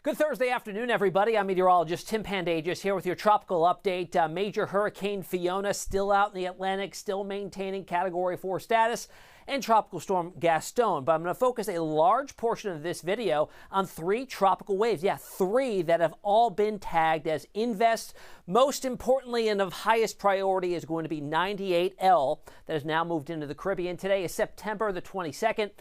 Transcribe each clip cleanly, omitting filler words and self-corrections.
Good Thursday afternoon, everybody. I'm meteorologist Tim Pandagius here with your tropical update. Major Hurricane Fiona still out in the Atlantic, still maintaining Category 4 status, and Tropical Storm Gaston. But I'm going to focus a large portion of this video on 3 tropical waves. Yeah, 3 that have all been tagged as invest. Most importantly and of highest priority is going to be 98L that has now moved into the Caribbean. Today is September the 22nd.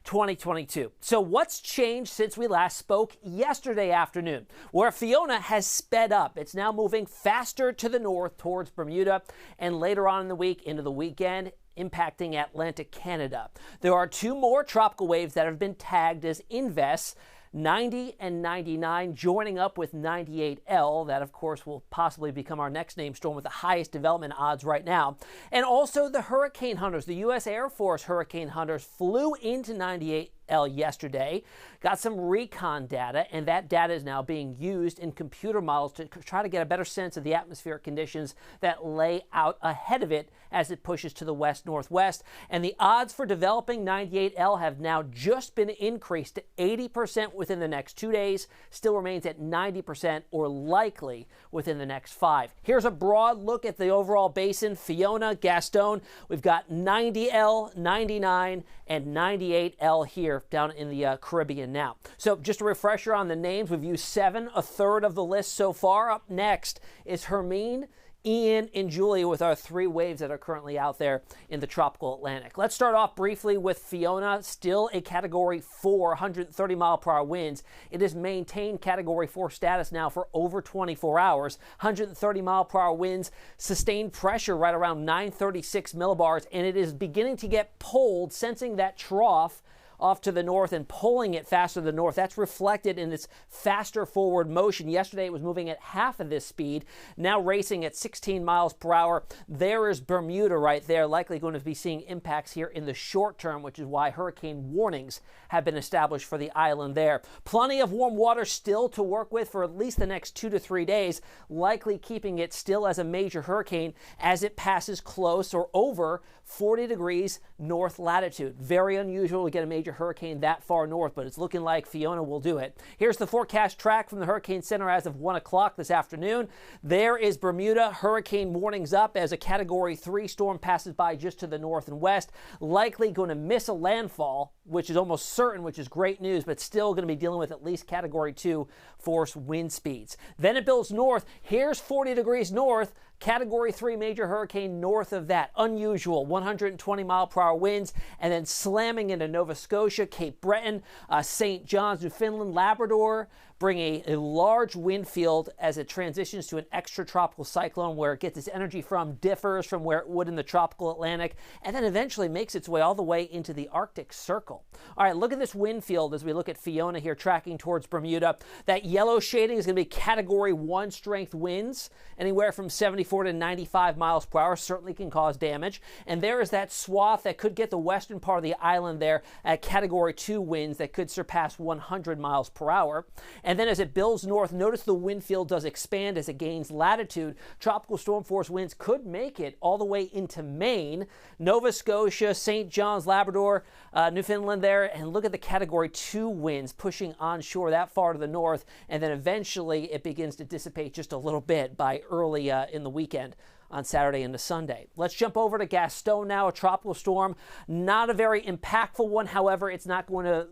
2022. So what's changed since we last spoke yesterday afternoon? Where Fiona has sped up. It's now moving faster to the north towards Bermuda, and later on in the week into the weekend, impacting Atlantic Canada. There are 2 more tropical waves that have been tagged as invests. 90 and 99 joining up with 98L. That, of course, will possibly become our next named storm with the highest development odds right now. And also the hurricane hunters, the U.S. Air Force hurricane hunters flew into 98L yesterday, got some recon data, and that data is now being used in computer models to try to get a better sense of the atmospheric conditions that lay out ahead of it as it pushes to the west-northwest. And the odds for developing 98L have now just been increased to 80% within the next 2 days, still remains at 90% or likely within the next 5. Here's a broad look at the overall basin. Fiona, Gaston, we've got 90L, 99, and 98L here down in the Caribbean now. So just a refresher on the names. We've used 7, a third of the list so far. Up next is Hermine, Ian, and Julia with our 3 waves that are currently out there in the tropical Atlantic. Let's start off briefly with Fiona, still a Category 4, 130 mile per hour winds. It has maintained Category 4 status now for over 24 hours. 130 mile per hour winds, sustained pressure right around 936 millibars, and it is beginning to get pulled, sensing that trough off to the north and pulling it faster to the north. That's reflected in its faster forward motion. Yesterday it was moving at half of this speed, now racing at 16 miles per hour. There is Bermuda right there, likely going to be seeing impacts here in the short term, which is why hurricane warnings have been established for the island there. Plenty of warm water still to work with for at least the next 2 to 3 days, likely keeping it still as a major hurricane as it passes close or over 40 degrees north latitude. Very unusual to get a major hurricane that far north, but it's looking like Fiona will do it. Here's the forecast track from the Hurricane Center as of 1 o'clock this afternoon. There is Bermuda, hurricane warnings up as a Category 3 storm passes by just to the north and west. Likely going to miss a landfall, which is almost certain, which is great news, but still going to be dealing with at least Category 2 force wind speeds. Then it builds north. Here's 40 degrees north. Category 3 major hurricane north of that. Unusual, 120 mile per hour winds, and then slamming into Nova Scotia, Cape Breton, St. John's, Newfoundland, Labrador, bring a large wind field as it transitions to an extratropical cyclone where it gets its energy from, differs from where it would in the tropical Atlantic, and then eventually makes its way all the way into the Arctic Circle. All right, look at this wind field as we look at Fiona here tracking towards Bermuda. That yellow shading is going to be Category 1 strength winds, anywhere from 74 to 95 miles per hour, certainly can cause damage. And there is that swath that could get the western part of the island there at Category 2 winds that could surpass 100 miles per hour. And then as it builds north, notice the wind field does expand as it gains latitude. Tropical storm force winds could make it all the way into Maine, Nova Scotia, St. John's, Labrador, Newfoundland there. And look at the Category 2 winds pushing onshore that far to the north. And then eventually it begins to dissipate just a little bit by early in the weekend on Saturday into Sunday. Let's jump over to Gaston now, a tropical storm. Not a very impactful one. However, it's not going to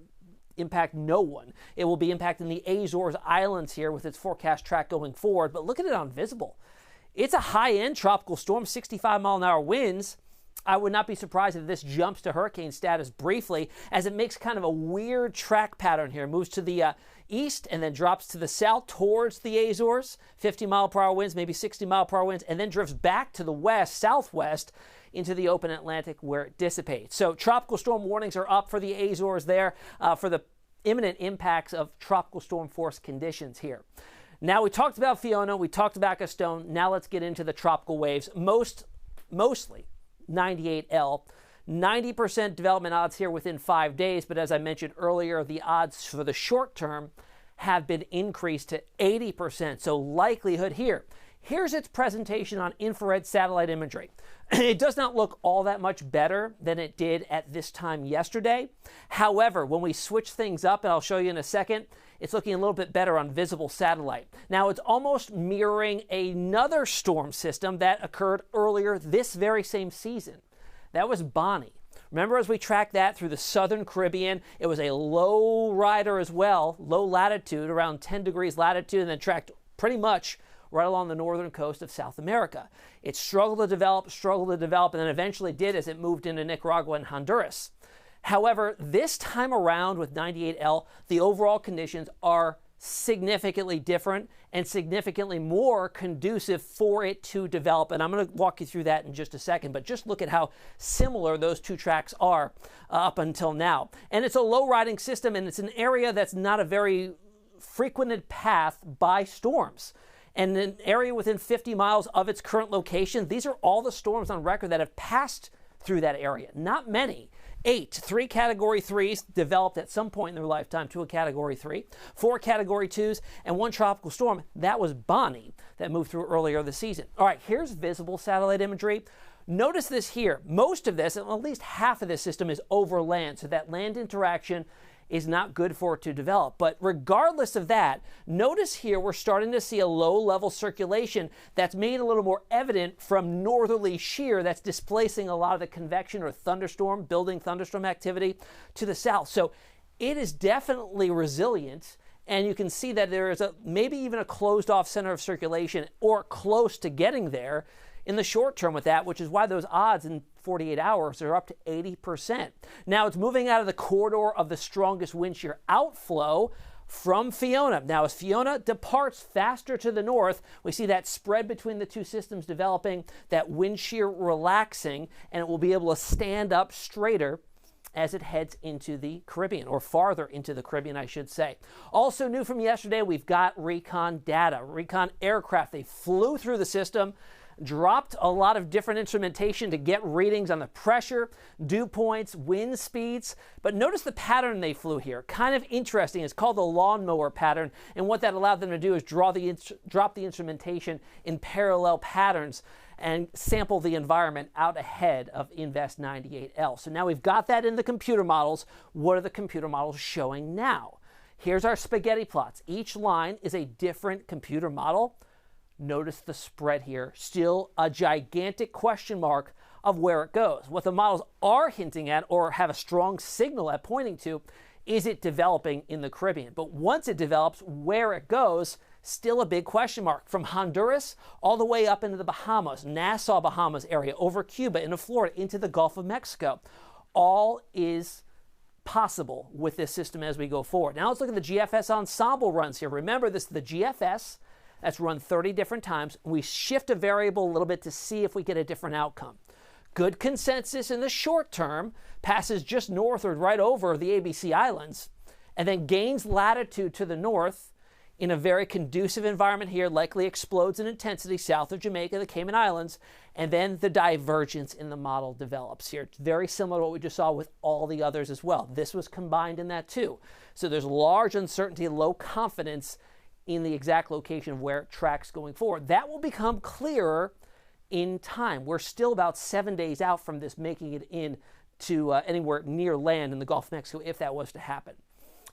impact no one. It will be impacting the Azores Islands here with its forecast track going forward. But look at it on visible. It's a high-end tropical storm, 65 mile an hour winds. I would not be surprised if this jumps to hurricane status briefly, as it makes kind of a weird track pattern here. It moves to the east and then drops to the south towards the Azores, 50 mile per hour winds, maybe 60 mile per hour winds, and then drifts back to the west, southwest, into the open Atlantic where it dissipates. So tropical storm warnings are up for the Azores there for the imminent impacts of tropical storm force conditions here. Now, we talked about Fiona, we talked about Gaston. Now let's get into the tropical waves, mostly 98L. 90% development odds here within 5 days, but as I mentioned earlier, the odds for the short term have been increased to 80%. So likelihood here Here's its presentation on infrared satellite imagery. It does not look all that much better than it did at this time yesterday. However, when we switch things up, and I'll show you in a second, it's looking a little bit better on visible satellite. Now, it's almost mirroring another storm system that occurred earlier this very same season. That was Bonnie. Remember, as we tracked that through the southern Caribbean, it was a low rider as well, low latitude, around 10 degrees latitude, and then tracked pretty much right along the northern coast of South America. It struggled to develop, and then eventually did as it moved into Nicaragua and Honduras. However, this time around with 98L, the overall conditions are significantly different and significantly more conducive for it to develop. And I'm going to walk you through that in just a second, but just look at how similar those two tracks are up until now. And it's a low riding system, and it's an area that's not a very frequented path by storms. And an area within 50 miles of its current location, these are all the storms on record that have passed through that area. Not many. 8, 3 Category 3s developed at some point in their lifetime to a Category 3, 4 Category 2s, and 1 tropical storm. That was Bonnie that moved through earlier this season. All right, here's visible satellite imagery. Notice this here. Most of this, at least half of this system, is over land, so that land interaction is not good for it to develop. But regardless of that, notice here we're starting to see a low-level circulation that's made a little more evident from northerly shear that's displacing a lot of the convection or building thunderstorm activity to the south. So it is definitely resilient, and you can see that there is maybe even a closed-off center of circulation or close to getting there in the short term with that, which is why those odds in 48 hours are up to 80%. Now, it's moving out of the corridor of the strongest wind shear outflow from Fiona. Now, as Fiona departs faster to the north, we see that spread between the two systems developing, that wind shear relaxing, and it will be able to stand up straighter as it heads into the Caribbean, or farther into the Caribbean, I should say. Also new from yesterday, we've got recon data. Recon aircraft, they flew through the system, dropped a lot of different instrumentation to get readings on the pressure, dew points, wind speeds. But notice the pattern they flew here. Kind of interesting. It's called the lawnmower pattern. And what that allowed them to do is drop the instrumentation in parallel patterns and sample the environment out ahead of Invest 98L. So now we've got that in the computer models. What are the computer models showing now? Here's our spaghetti plots. Each line is a different computer model. Notice the spread here. Still a gigantic question mark of where it goes. What the models are hinting at, or have a strong signal at pointing to, is it developing in the Caribbean. But once it develops, where it goes, still a big question mark. From Honduras all the way up into the Bahamas, Nassau, Bahamas area, over Cuba, into Florida, into the Gulf of Mexico. All is possible with this system as we go forward. Now let's look at the GFS ensemble runs here. Remember, this is the GFS that's run 30 different times. We shift a variable a little bit to see if we get a different outcome. Good consensus in the short term, passes just northward right over the ABC Islands, and then gains latitude to the north in a very conducive environment here, likely explodes in intensity south of Jamaica, the Cayman Islands, and then the divergence in the model develops here. It's very similar to what we just saw with all the others as well. This was combined in that too. So there's large uncertainty, low confidence in the exact location of where it tracks going forward. That will become clearer in time. We're still about 7 days out from this making it in to anywhere near land in the Gulf of Mexico, if that was to happen.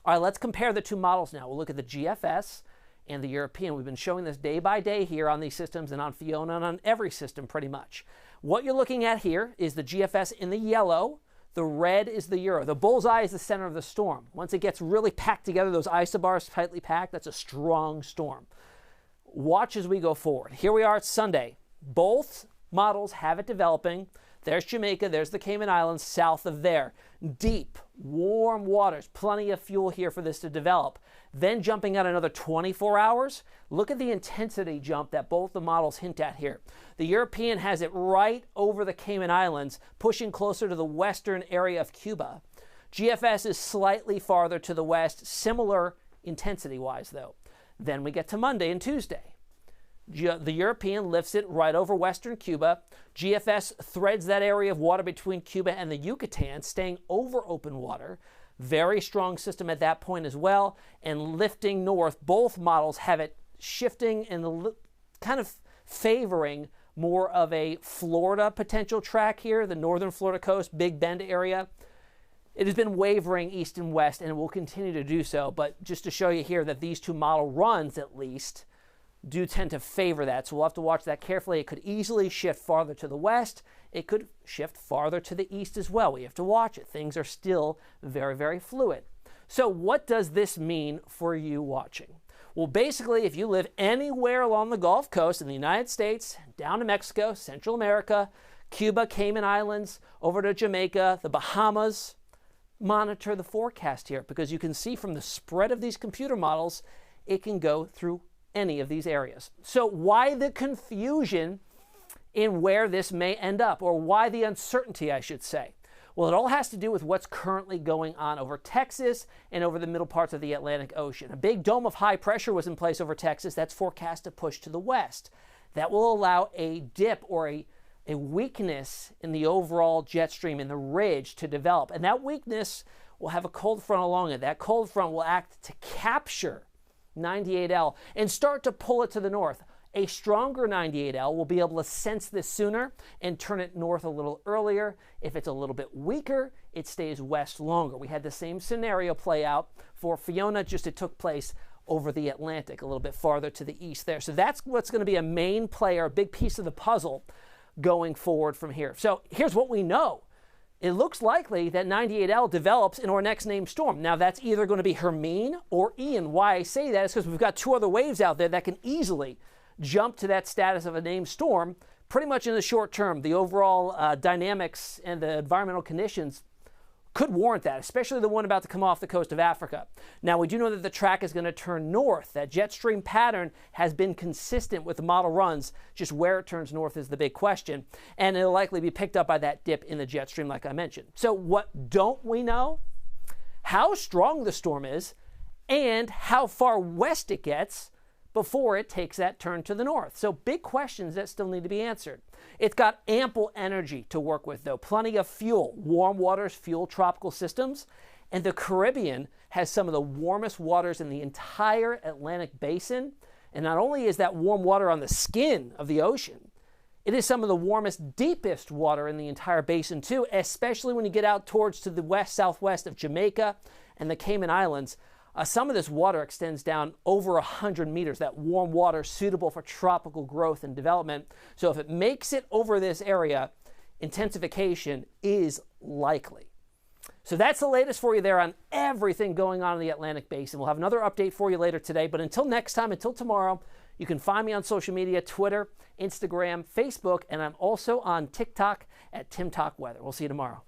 All right, let's compare the two models now. We'll look at the GFS and the European. We've been showing this day by day here on these systems and on Fiona and on every system pretty much. What you're looking at here is the GFS in the yellow. The red is the Euro. The bullseye is the center of the storm. Once it gets really packed together, those isobars tightly packed, that's a strong storm. Watch as we go forward. Here we are, it's Sunday. Both models have it developing. There's Jamaica, there's the Cayman Islands, south of there. Deep, warm waters, plenty of fuel here for this to develop. Then jumping out another 24 hours, look at the intensity jump that both the models hint at here. The European has it right over the Cayman Islands, pushing closer to the western area of Cuba. GFS is slightly farther to the west, similar intensity-wise though. Then we get to Monday and Tuesday. The European lifts it right over western Cuba. GFS threads that area of water between Cuba and the Yucatan, staying over open water. Very strong system at that point as well. And lifting north, both models have it shifting and kind of favoring more of a Florida potential track here, the northern Florida coast, Big Bend area. It has been wavering east and west, and it will continue to do so. But just to show you here that these two model runs, at least, do tend to favor that. So we'll have to watch that carefully. It could easily shift farther to the west. It could shift farther to the east as well. We have to watch it. Things are still very, very fluid. So what does this mean for you watching? Well, basically, if you live anywhere along the Gulf Coast in the United States, down to Mexico, Central America, Cuba, Cayman Islands, over to Jamaica, the Bahamas, monitor the forecast here, because you can see from the spread of these computer models, it can go through any of these areas. So why the confusion in where this may end up, or why the uncertainty, I should say? Well, it all has to do with what's currently going on over Texas and over the middle parts of the Atlantic Ocean. A big dome of high pressure was in place over Texas. That's forecast to push to the west. That will allow a dip or a weakness in the overall jet stream, in the ridge, to develop. And that weakness will have a cold front along it. That cold front will act to capture 98L and start to pull it to the north. A stronger 98L will be able to sense this sooner and turn it north a little earlier. If it's a little bit weaker, it stays west longer. We had the same scenario play out for Fiona, just it took place over the Atlantic, a little bit farther to the east there. So that's what's going to be a main player, a big piece of the puzzle going forward from here. So here's what we know. It looks likely that 98L develops in our next named storm. Now, that's either going to be Hermine or Ian. Why I say that is because we've got two other waves out there that can easily jump to that status of a named storm pretty much in the short term. The overall dynamics and the environmental conditions could warrant that, especially the one about to come off the coast of Africa. Now, we do know that the track is going to turn north. That jet stream pattern has been consistent with the model runs. Just where it turns north is the big question, and it'll likely be picked up by that dip in the jet stream like I mentioned. So what don't we know? How strong the storm is and how far west it gets before it takes that turn to the north. So big questions that still need to be answered. It's got ample energy to work with, though. Plenty of fuel. Warm waters fuel tropical systems. And the Caribbean has some of the warmest waters in the entire Atlantic basin. And not only is that warm water on the skin of the ocean, it is some of the warmest, deepest water in the entire basin, too, especially when you get out towards to the west, southwest of Jamaica and the Cayman Islands. Some of this water extends down over 100 meters, that warm water suitable for tropical growth and development. So if it makes it over this area, intensification is likely. So that's the latest for you there on everything going on in the Atlantic Basin. We'll have another update for you later today. But until next time, until tomorrow, you can find me on social media, Twitter, Instagram, Facebook, and I'm also on TikTok at TimTalkWeather. We'll see you tomorrow.